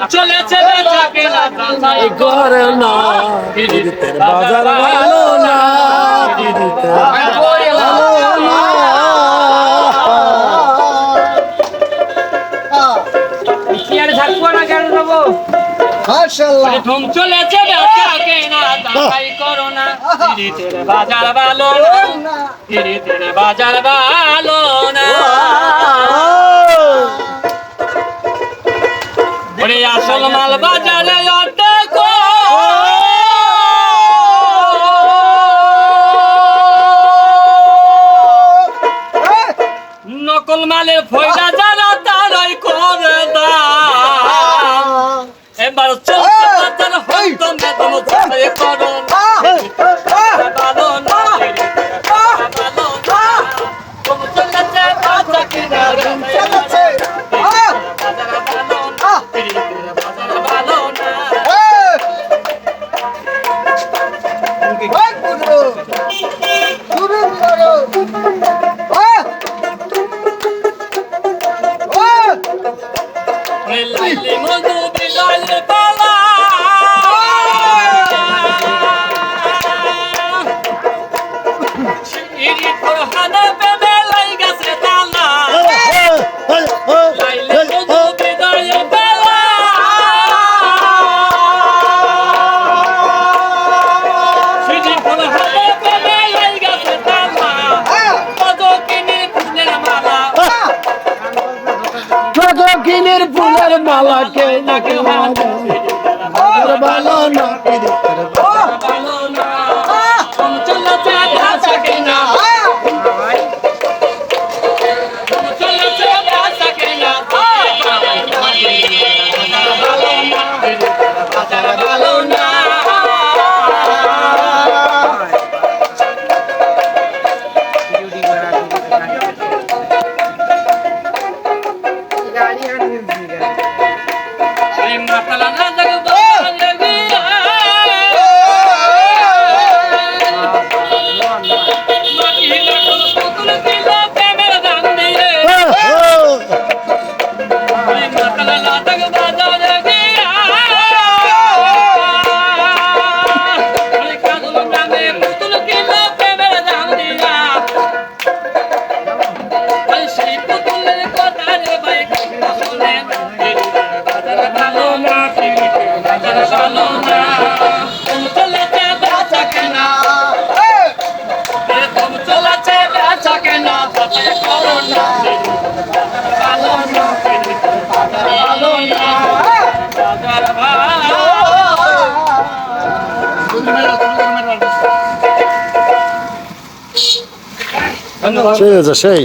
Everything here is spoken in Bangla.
চলেছে বেচা কেনা যাচাই করে না পিরিতের বাজার ভালো না পিরিতের ভালো না কি আর থাকবো না কেন যাবো মাশাআল্লাহ ধুম চলেছে বেচা কেনা যাচাই করো না পিরিতের বাজার ভালো না পিরিতের বাজার ভালো না ওরে আসল মাল বাজারে অর্ধেক নকল মালের ফয়দা যারা তারাই করে দাম এবার চলছে বাজার হয়তো মেদন ছাড়ে করো না ভালো না ভালো না তুমি চলেছে বাজার কিনা চলেছে বাজার ভালো না বাজার ভালো না লাইলি মধু বিলালে পালা ইরি ফরহানা বেবে লাই গাছে তালা লাইলি মধু বিলালে পালা ইরি ফরহানা বেবে লাই গাছে তালা কত কিনে ফুলের মালা কিনের ফুলের মালা কে নাকি ভালো না পিরিতের ভালো না চলেছে বেচা কেনা চলেছে বেচা কেনা ভালো না বাজার ভালো না এই মাতালা না জাগবো সেই